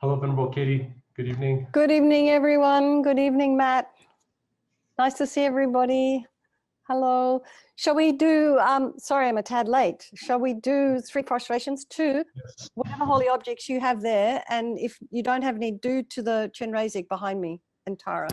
Hello, Venerable Katie. Good evening. Good evening, everyone. Good evening, Matt. Nice to see everybody. Hello. Shall we do, sorry, I'm a tad late. Shall we do 3 prostrations? 2, Yes. whatever holy objects you have there. And if you don't have any, do to the Chenrezig behind me and Tara.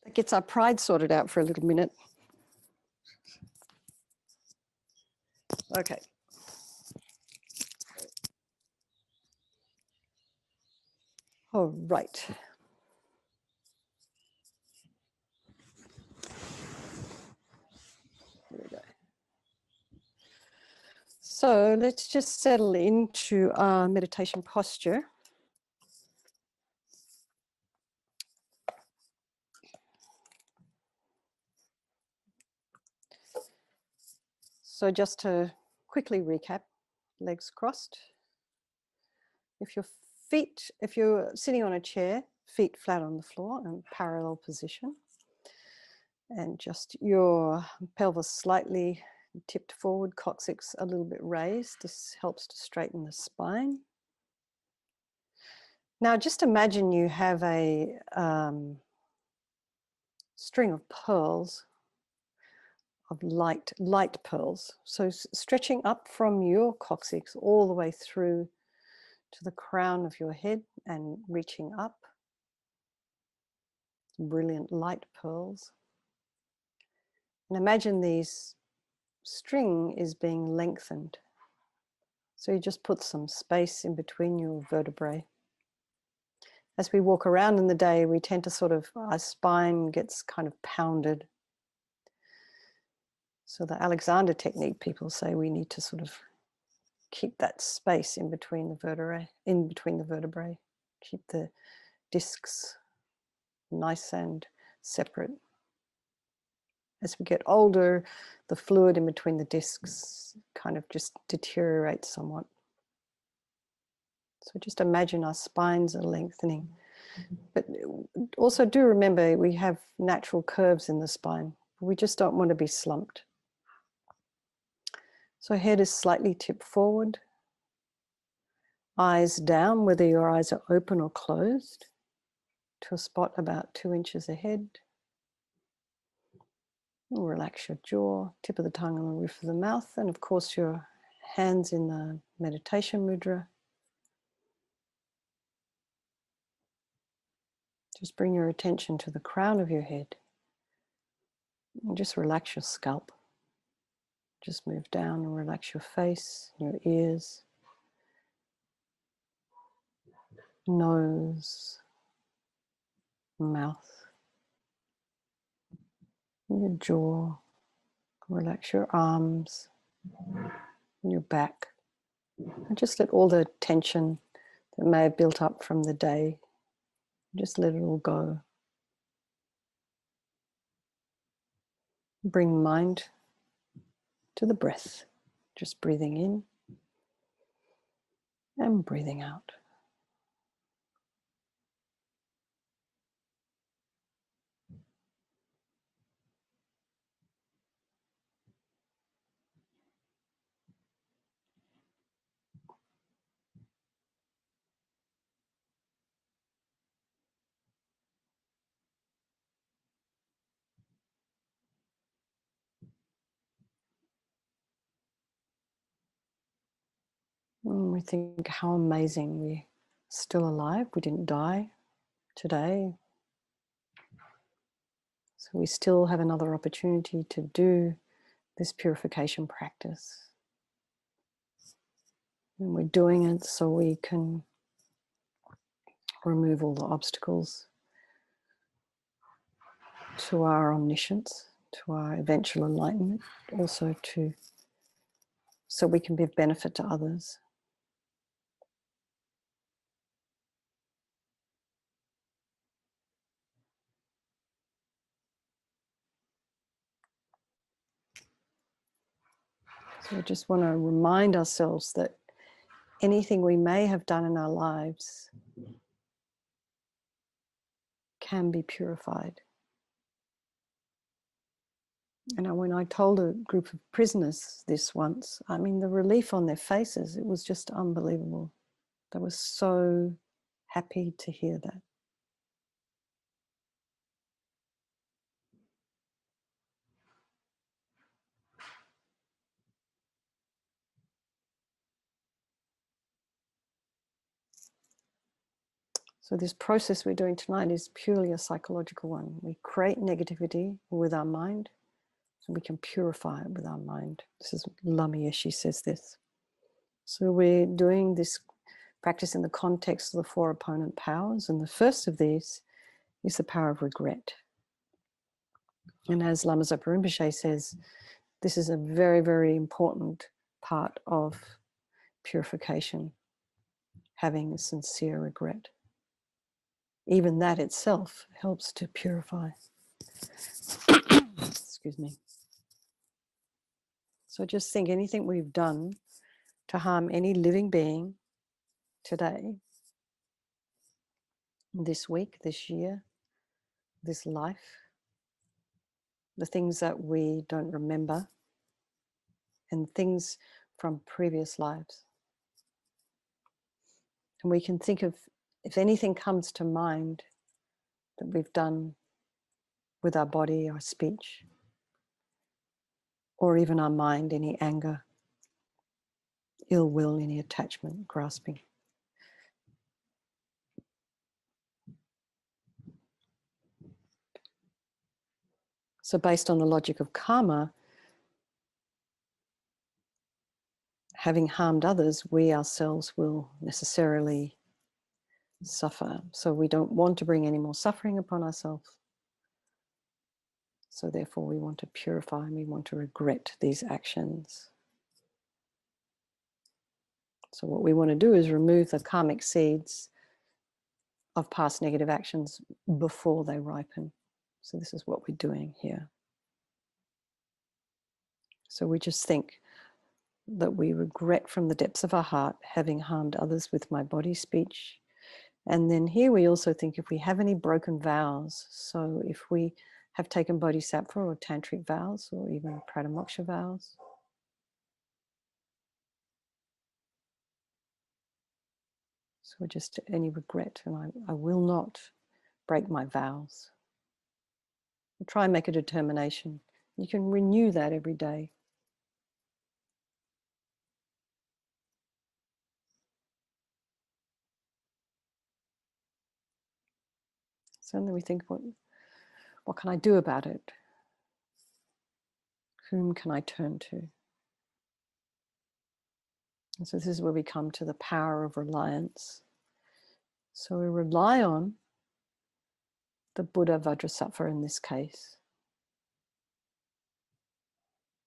That gets our pride sorted out for a little minute. Okay. All right. There we go. So let's just settle into our meditation posture. So just to quickly recap, legs crossed. If you're sitting on a chair, feet flat on the floor in parallel position. And just your pelvis slightly tipped forward, coccyx a little bit raised. This helps to straighten the spine. Now just imagine you have a string of pearls, of light pearls. So stretching up from your coccyx all the way through to the crown of your head and reaching up. Brilliant light pearls. And imagine these string is being lengthened. So you just put some space in between your vertebrae. As we walk around in the day, we tend to our spine gets kind of pounded. So the Alexander technique, people say we need to keep that space in between the vertebrae, keep the discs nice and separate. As we get older, the fluid in between the discs kind of just deteriorates somewhat. So just imagine our spines are lengthening. But also do remember we have natural curves in the spine. We just don't want to be slumped. So head is slightly tipped forward. Eyes down, whether your eyes are open or closed, to a spot about 2 inches ahead. Relax your jaw, tip of the tongue on the roof of the mouth, and of course your hands in the meditation mudra. Just bring your attention to the crown of your head. And just relax your scalp. Just move down and relax your face, your ears, nose, mouth, your jaw. Relax your arms, your back. And just let all the tension that may have built up from the day, just let it all go. Bring mind to the breath, just breathing in and breathing out. And we think how amazing we're still alive. We didn't die today. So we still have another opportunity to do this purification practice. And we're doing it so we can remove all the obstacles to our omniscience, to our eventual enlightenment, also so we can be of benefit to others. So we just want to remind ourselves that anything we may have done in our lives can be purified. And when I told a group of prisoners this once, I mean, the relief on their faces, it was just unbelievable. They were so happy to hear that. So this process we're doing tonight is purely a psychological one. We create negativity with our mind, so we can purify it with our mind. This is LAMA YESHE says this. So we're doing this practice in the context of the 4 opponent powers, and the first of these is the power of regret. And as Lama Zopa Rinpoche says, this is a very, very important part of purification, having a sincere regret. Even that itself helps to purify. Excuse me. So just think anything we've done to harm any living being today, this week, this year, this life, the things that we don't remember, and things from previous lives. And we can think of, if anything comes to mind that we've done with our body, our speech, or even our mind, any anger, ill will, any attachment, grasping. So based on the logic of karma, having harmed others, we ourselves will necessarily suffer. So we don't want to bring any more suffering upon ourselves. So therefore we want to purify and we want to regret these actions. So what we want to do is remove the karmic seeds of past negative actions before they ripen. So this is what we're doing here. So we just think that we regret from the depths of our heart having harmed others with my body, speech. And then here we also think if we have any broken vows, so if we have taken bodhisattva or tantric vows or even pradamoksha vows, so just any regret, and I will not break my vows. Try and make a determination. You can renew that every day. So then we think, what can I do about it? Whom can I turn to? And so this is where we come to the power of reliance. So we rely on the Buddha Vajrasattva in this case.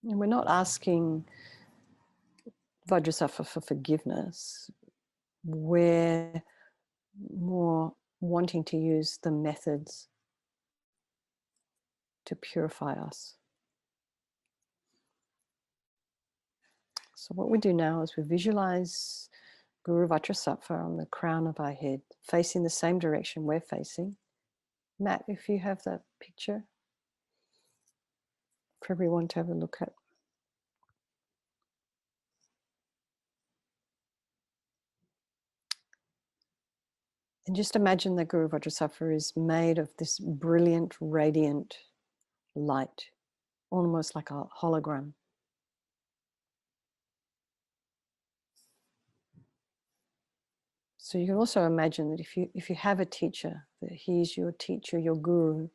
And we're not asking Vajrasattva for forgiveness. We're more wanting to use the methods to purify us. So what we do now is we visualize Guru Vajrasattva on the crown of our head, facing the same direction we're facing. Matt, if you have that picture for everyone to have a look at. And just imagine that Guru Vajrasattva is made of this brilliant, radiant light, almost like a hologram. So you can also imagine that if you have a teacher, that he's your teacher, your guru,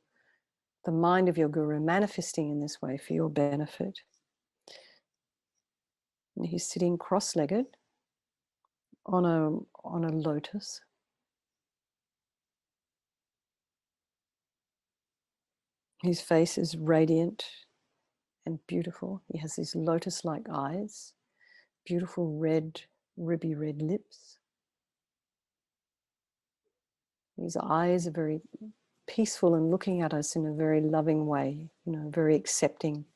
the mind of your guru manifesting in this way for your benefit. And he's sitting cross-legged on a lotus. His face is radiant and beautiful. He has these lotus-like eyes, beautiful red, ruby red lips. His eyes are very peaceful and looking at us in a very loving way, very accepting.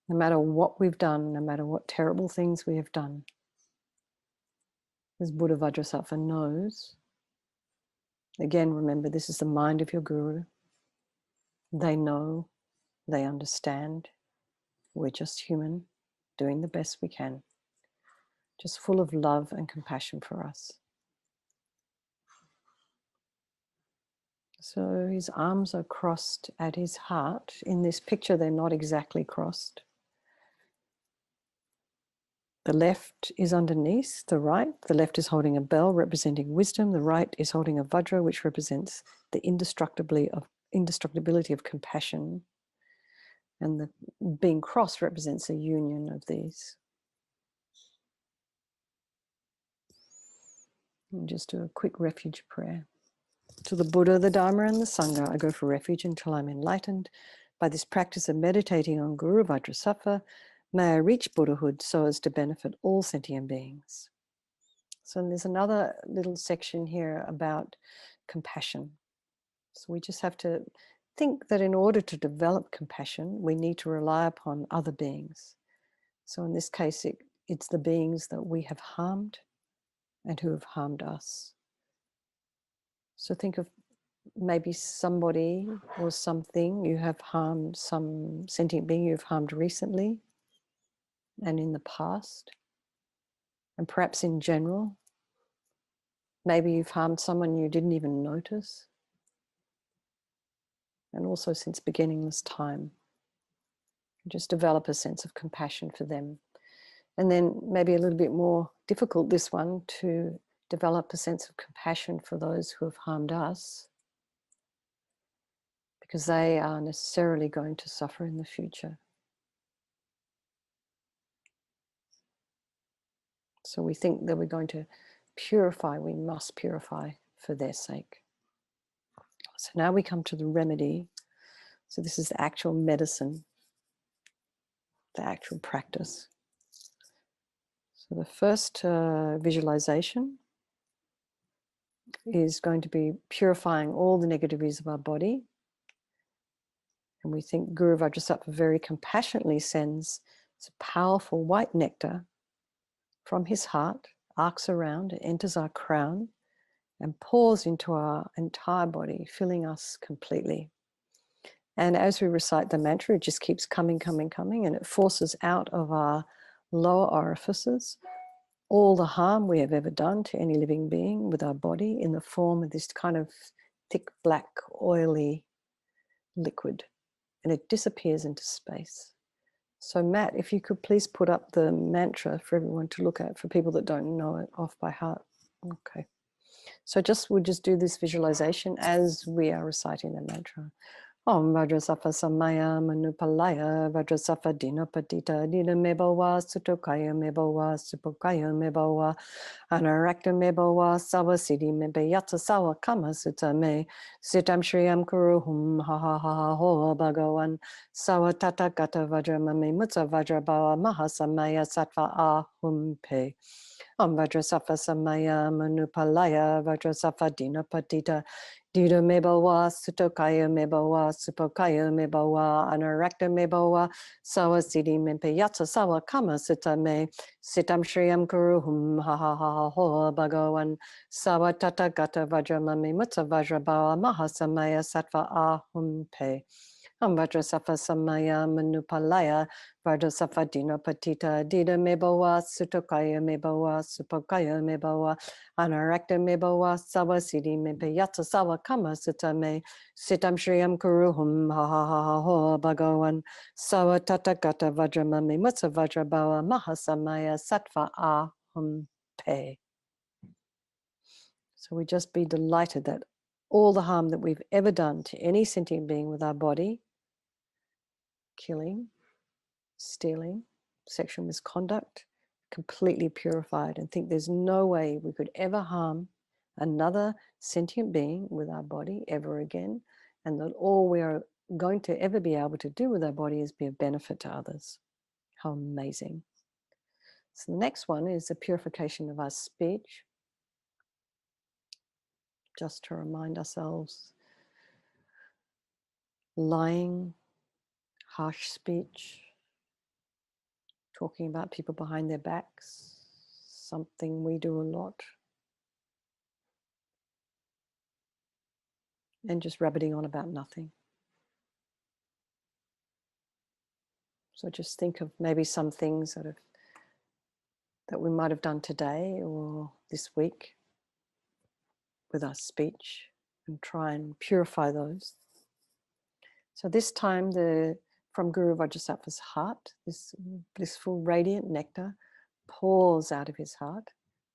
No matter what we've done, no matter what terrible things we have done, as Buddha Vajrasattva knows, again, remember, this is the mind of your guru. They know, they understand. We're just human, doing the best we can, just full of love and compassion for us. So his arms are crossed at his heart. In this picture, they're not exactly crossed. The left is underneath the right. The left is holding a bell representing wisdom. The right is holding a vajra, which represents the indestructibility of compassion. And the being crossed represents a union of these. And just do a quick refuge prayer. To the Buddha, the Dharma, and the Sangha, I go for refuge until I'm enlightened. By this practice of meditating on Guru Vajrasattva, may I reach Buddhahood so as to benefit all sentient beings. So there's another little section here about compassion. So we just have to think that in order to develop compassion, we need to rely upon other beings. So in this case, it's the beings that we have harmed and who have harmed us. So think of maybe somebody or something you have harmed, some sentient being you've harmed recently and in the past, and perhaps in general. Maybe you've harmed someone you didn't even notice, and also since beginningless time. Just develop a sense of compassion for them. And then maybe a little bit more difficult, this one, to develop a sense of compassion for those who have harmed us, because they are necessarily going to suffer in the future. So we think that we're going to purify, we must purify for their sake. So now we come to the remedy. So this is the actual medicine, the actual practice. So the first visualization is going to be purifying all the negativities of our body. And we think Guru Vajrasattva very compassionately sends this powerful white nectar from his heart, arcs around, it enters our crown, and pours into our entire body, filling us completely. And as we recite the mantra, it just keeps coming, coming, coming, and it forces out of our lower orifices all the harm we have ever done to any living being with our body in the form of this kind of thick, black, oily liquid. And it disappears into space. So Matt, if you could please put up the mantra for everyone to look at, for people that don't know it off by heart. Okay. So we'll just do this visualization as we are reciting the mantra. Om Vajrasattva Samaya Manupalaya Vajrasattva Dinapatita Dina Mebawa Sutokaya Mebawa Supokaya Mebawa Anarakta Mebawa Sawa Siddhi Mebeyata Sawa Kama Sutta Me Sitam Shriyam Kuruhum Ha Ha Ha Ho Bhagawan Sawa Tata Gata Vajramame Mutsa Vajrabawa Mahasamaya Sattva Ahum Pe Om Vajrasattva Samaya Manupalaya Vajrasattva Dinapatita Dida Mebawa, Sutokaya Mebawa, Supokaya Mebawa, Anarakta Mebawa, Sawa Siddhi Mempeyatsa Sawa Kama Sutta Me, Sitam Shriyam Kuruhum Ha Ha Ha Ho Bhagawan, Sawa Tata Gata Vajramame Mutsa Vajrabawa Mahasamaya Sattva Ahum Pe. Om Vajrasattva Samaya Manupalaya Vajrasattva Dinapatita Dida Mebawa Sutokaya Mebawa Supokaya Mebawa Anarakta Mebawa Sawa Siddhi Mempeyatsa Sawa Kama Sutta Me Sitam Shriyam Kuruhum Ha Ha Ha Ho Bhagawan Sawa Tata Gata Vajramame Mutsa Vajrabawa Mahasamaya Sattva Ahum Pe. So we just be delighted that all the harm that we've ever done to any sentient being with our body, killing, stealing, sexual misconduct, completely purified, and think there's no way we could ever harm another sentient being with our body ever again, and that all we are going to ever be able to do with our body is be of benefit to others. How amazing. So the next one is the purification of our speech. Just to remind ourselves, lying, harsh speech, talking about people behind their backs, something we do a lot, and just rabbiting on about nothing. So just think of maybe some things that we might have done today or this week with our speech, and try and purify those. So this time, from Guru Vajrasattva's heart, this blissful radiant nectar pours out of his heart,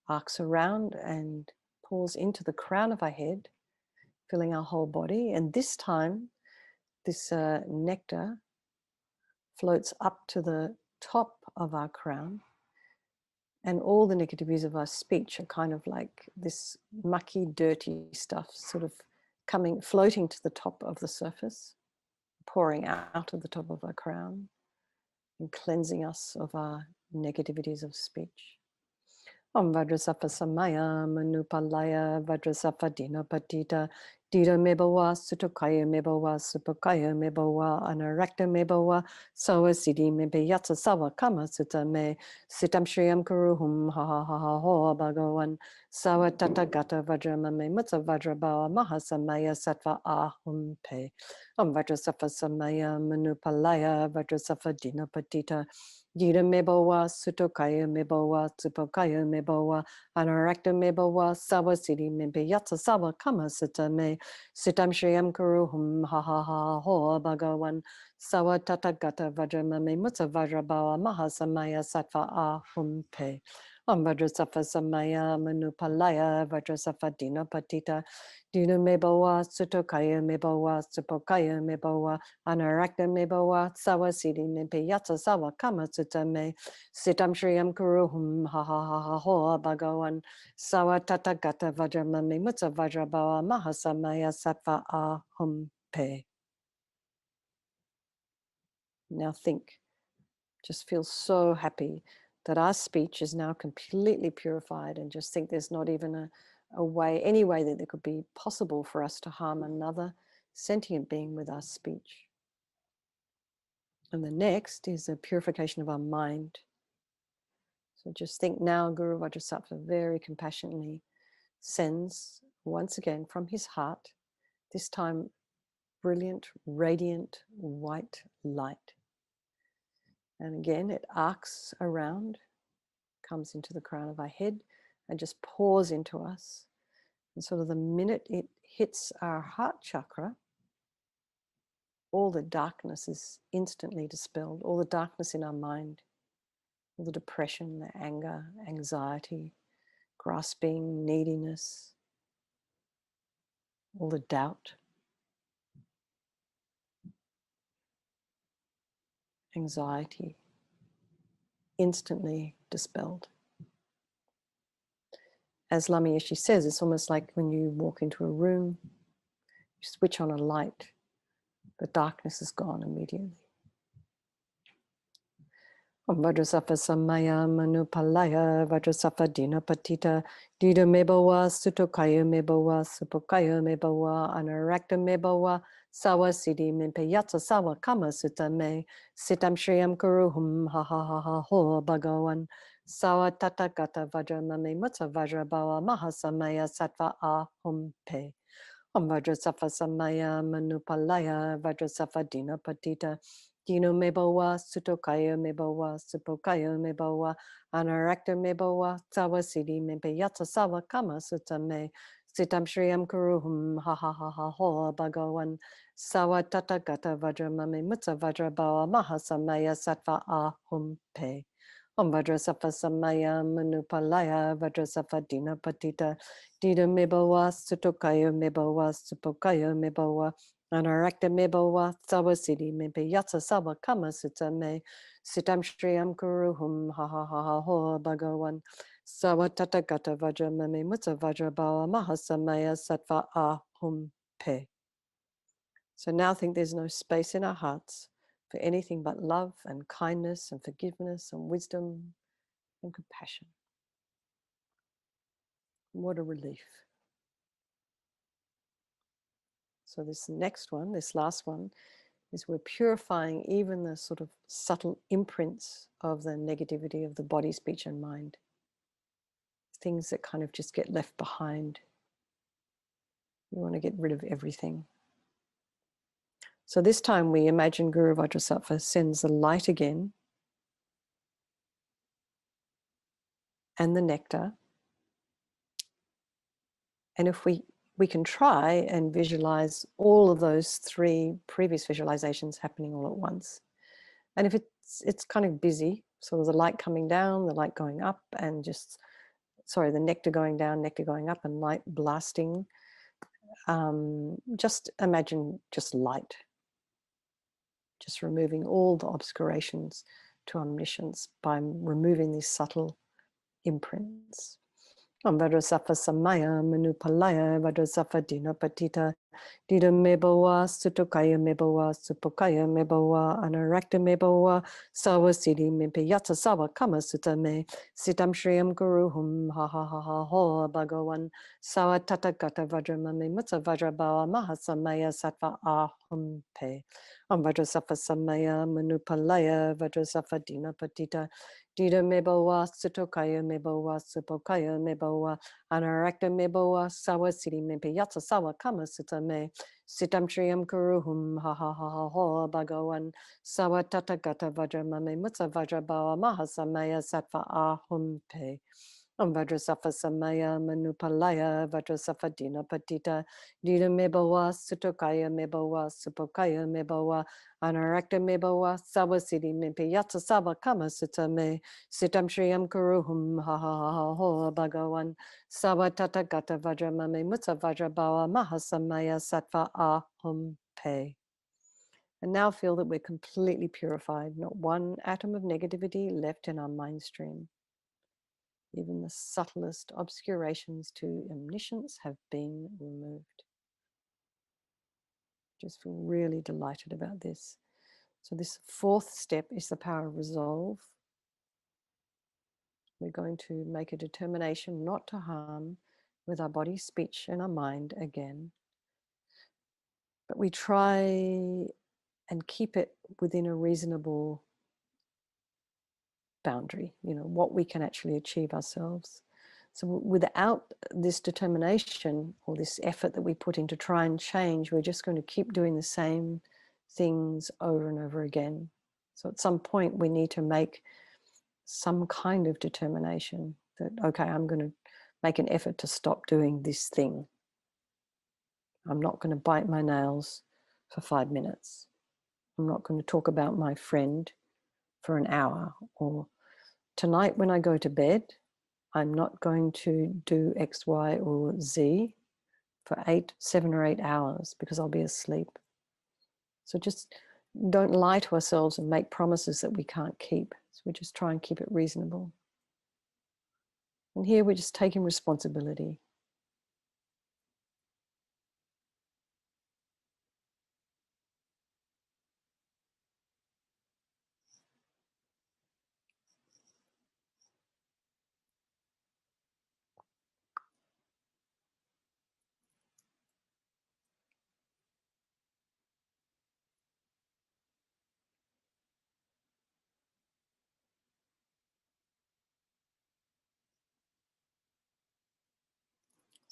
arcs around and pours into the crown of our head, filling our whole body. And this time, this nectar floats up to the top of our crown, and all the negativities of our speech are kind of like this mucky, dirty stuff sort of floating to the top of the surface, pouring out of the top of our crown and cleansing us of our negativities of speech. Om Vajrasattva Samaya Manupalaya Vajrasattva Dina Patita Dida Mebawa Sutokaya Mebawa Supokaya Mebawa Anarakta Mebawa Sawa Siddhi Mebe Yatsa Sawa Kama Sutta Me Sitam Shriyam Kuruhum Ha Ha Ha Ha Ho Bhagavan Sawa Tata Gata Vajrama Me Mutsa Vajrabawa Mahasamaya Sattva Ahum Pe Om Vajrasattva Samaya Manupalaya Vajrasattva Dina Patita Dida Mebawa, Sutokaya Mebawa, Tsupokaya Mebawa, Anarakta Mebawa, Sawa Siddhi Mebe Yatsa Sawa Kama Sutta Me, Sitam Shriyam Kuruhum Ha Ha Ha Ho Bhagavan, Sawa Tata Gata Vajramame Mutsa Vajrabawa Mahasamaya Sattva Ahum Pe. Om Vajrasattva Samaya Manupalaya Vajrasattva Dina Patita Dina Mebawa, Sutokaya Mebawa, Tsupokaya Mebawa, Anarakta Mebawa, Sawa Siddhi Mebe Yatsa Sawa Kama Sutta Me, Sitam Shriyam Kuruhum Ha Ha Ha Ha Ho Bhagavan, Sawa Tata Gata Vajramame Mutsa Vajrabawa Mahasamaya Sattva Ahum Pe. Now think, just feel so happy that our speech is now completely purified, and just think there's not even any way that there could be possible for us to harm another sentient being with our speech. And the next is the purification of our mind. So just think now, Guru Vajrasattva very compassionately sends once again from his heart, this time brilliant, radiant, white light. And again, it arcs around, comes into the crown of our head, and just pours into us. And sort of the minute it hits our heart chakra, all the darkness is instantly dispelled, all the darkness in our mind, all the depression, the anger, anxiety, grasping, neediness, all the doubt, anxiety, instantly dispelled. As LAMA YESHE says, it's almost like when you walk into a room, you switch on a light, the darkness is gone immediately. Om Vajrasattva Samaya Manupalaya Vajrasattva Dina Patita Dida Mebawa Sutokaya Mebawa Supokaya Mebawa Anarakta Mebawa Sawa Siddhi Mimpe Yatsa Sawa Kama Sutta Me Sitam Shriyam Kuruhum Ha Ha Ha Ha Ho Bhagavan Sawa Tata Gata Vajramame Mutsa Vajrabawa Mahasamaya Sattva Ahum Pe. Om Vajrasattva Samaya Manupalaya Vajrasattva Dina Patita Dino Mebawa, Sutokaya Mebawa, Supokaya Mebawa, Anarakta Mebawa, Sawa Siddhi Mebe Yatsa Sawa Kama Sutta Me, Sitam Shriyam Kuruhum Ha Ha Ha Ha Ho Bhagavan, Sawa Tata Gata Vajramame Mutsa Vajrabawa Mahasamaya Sattva Ahum Pe. Om Vajrasattva Samaya Manupalaya Vajrasattva Dina Patita Dida Mebawa, Sutokaya Mebawa, Supokaya Mebawa, Anarakta Mebawa, Sawa Siddhi Mebe Yatsa Sawa Kama Sutta Me, Sitam Shriyam Kuruhum Ha Ha Ha Ha Ho Bhagavan, Sawa Tata Gata Vajramame Mutsa Vajrabawa Mahasamaya Sattva Ahum Pe. So now think there's no space in our hearts for anything but love and kindness and forgiveness and wisdom and compassion. What a relief. So this next one, this last one, is we're purifying even the sort of subtle imprints of the negativity of the body, speech, and mind. Things that kind of just get left behind. You want to get rid of everything. So this time we imagine Guru Vajrasattva sends the light again and the nectar. And if we can try and visualize all of those 3 previous visualizations happening all at once. And if it's kind of busy, so there's a light coming down, the light going up, and the nectar going down, nectar going up, and light blasting. Just imagine just light. Just removing all the obscurations to omniscience by removing these subtle imprints. Vajrasattva samaya manupalaya Vajrasattva dina patita dida mebawa sutokaya mebawa supokaya mebawa anarakta mebawa sawa siddhi mimpiyata sawa kama sutame sitam shriyam guruhum ha ha ha ha ho bhagavan sawa tathagata vajramame mutsa vajrabawa mahasamaya sattva ahum pe. Vajrasattva samaya manupalaya Vajrasattva dina patita dida mebawa sutokaya mebawa supokaya mebawa anarakta mebawa sawa siddhi mimpiyata sawa kama sutame sitam shriyam kuruhum ha ha ha ha ho bhagavan sawa tathagata vajramame mutsa vajrabawa mahasamaya sattva ahum pe. Vajrasattva samaya manupalaya Vajrasattva dina patita dida mebawa sutokaya mebawa supokaya mebawa anarakta mebawa sawa siddhi mimpiyata sawa kama sutame sitam shriyam kuruhum ha ha ha ha ho bhagavan sawa tathagata vajramame mutsa vajrabawa mahasamaya sattva ahum pe. And now feel that we're completely purified, not one atom of negativity left in our mind stream. Even the subtlest obscurations to omniscience have been removed. Just feel really delighted about this. So this 4th step is the power of resolve. We're going to make a determination not to harm with our body, speech, and our mind again. But we try and keep it within a reasonable boundary, what we can actually achieve ourselves. So without this determination or this effort that we put in to try and change, we're just going to keep doing the same things over and over again. So at some point we need to make some kind of determination that, okay, I'm going to make an effort to stop doing this thing. I'm not going to bite my nails for 5 minutes. I'm not going to talk about my friend for an hour. Or tonight when I go to bed, I'm not going to do X, Y, or Z for 7 or 8 hours because I'll be asleep. So just don't lie to ourselves and make promises that we can't keep. So we just try and keep it reasonable. And here we're just taking responsibility.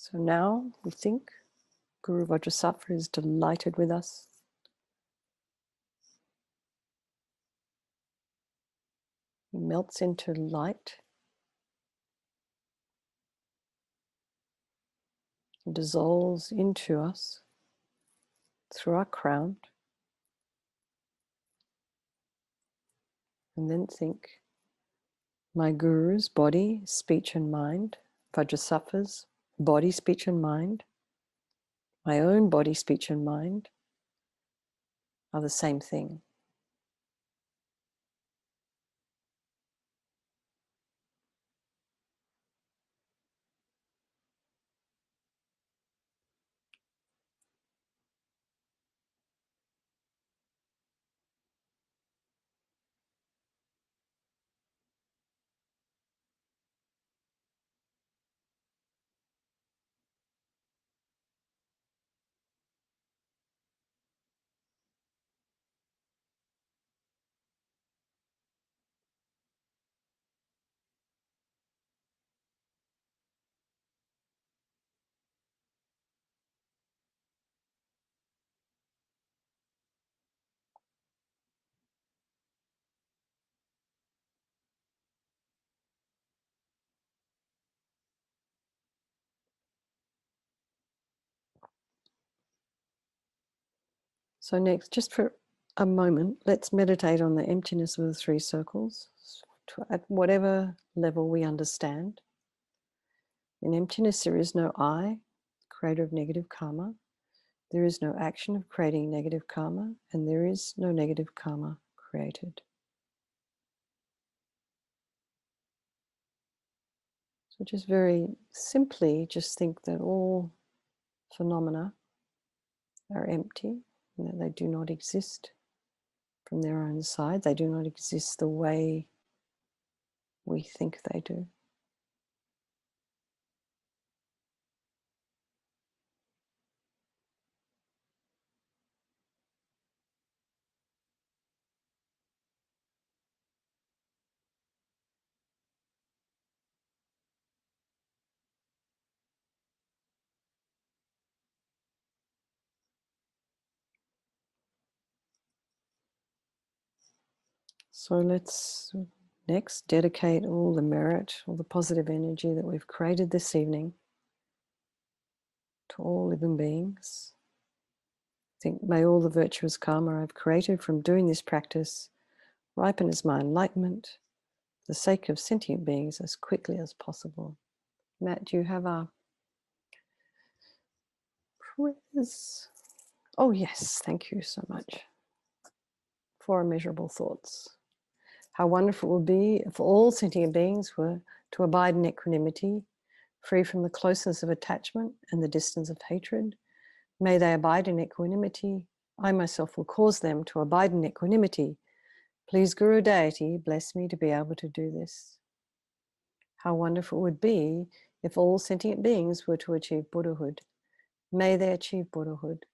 So now we think Guru Vajrasattva is delighted with us. He melts into light. He dissolves into us through our crown. And then think, my Guru's body, speech and mind, Vajrasattva's body, speech and mind, my own body, speech and mind are the same thing. So next, just for a moment, let's meditate on the emptiness of the three circles at whatever level we understand. In emptiness, there is no I, creator of negative karma. There is no action of creating negative karma, and there is no negative karma created. So just very simply, just think that all phenomena are empty, and that they do not exist from their own side. They do not exist the way we think they do. So let's next dedicate all the merit, all the positive energy that we've created this evening to all living beings. Think, may all the virtuous karma I've created from doing this practice ripen as my enlightenment for the sake of sentient beings as quickly as possible. Matt, do you have a prayers? Oh yes, thank you so much. For immeasurable thoughts. How wonderful it would be if all sentient beings were to abide in equanimity, free from the closeness of attachment and the distance of hatred. May they abide in equanimity. I myself will cause them to abide in equanimity. Please, Guru Deity, bless me to be able to do this. How wonderful it would be if all sentient beings were to achieve Buddhahood. May they achieve Buddhahood.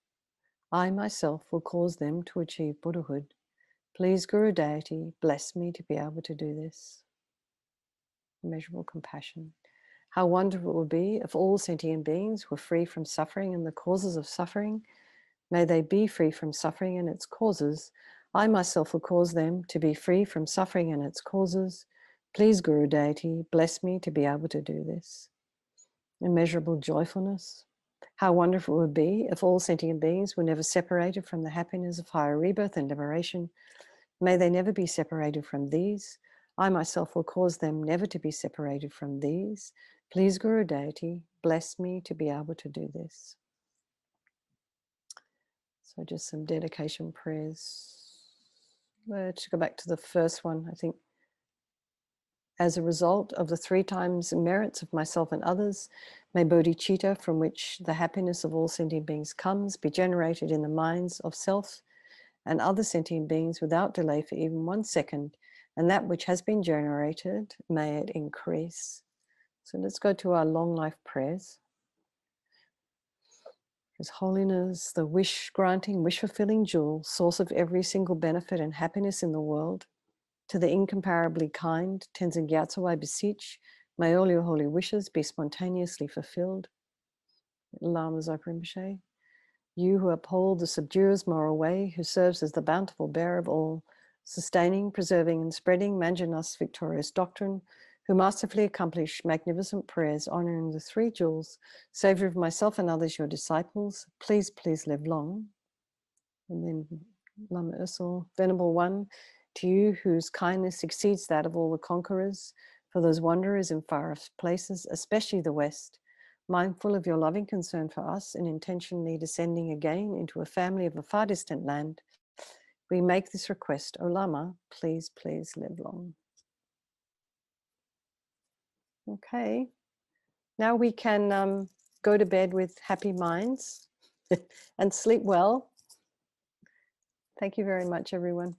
I myself will cause them to achieve Buddhahood. Please, Guru Deity, bless me to be able to do this. Immeasurable compassion. How wonderful it would be if all sentient beings were free from suffering and the causes of suffering. May they be free from suffering and its causes. I myself will cause them to be free from suffering and its causes. Please, Guru Deity, bless me to be able to do this. Immeasurable joyfulness. How wonderful it would be if all sentient beings were never separated from the happiness of higher rebirth and liberation. May they never be separated from these. I myself will cause them never to be separated from these. Please, Guru Deity, bless me to be able to do this. So just some dedication prayers. Let's go back to the first one. I think as a result of the 3 times merits of myself and others, may bodhicitta, from which the happiness of all sentient beings comes, be generated in the minds of self and other sentient beings without delay for even 1 second, and that which has been generated, may it increase. So let's go to our long life prayers. His Holiness, the wish-granting, wish-fulfilling jewel, source of every single benefit and happiness in the world, to the incomparably kind Tenzin Gyatso, I beseech, may all your holy wishes be spontaneously fulfilled. LAMA YESHE. You who uphold the subduer's moral way, who serves as the bountiful bearer of all, sustaining, preserving, and spreading Manjana's victorious doctrine, who masterfully accomplish magnificent prayers honoring the 3 jewels, savior of myself and others, your disciples, please, please live long. And then Lama Ursel, Venerable One, to you whose kindness exceeds that of all the conquerors, for those wanderers in far-off places, especially the West, mindful of your loving concern for us and intentionally descending again into a family of a far distant land, we make this request, O Lama, please, please live long. Okay, now we can go to bed with happy minds and sleep well. Thank you very much, everyone.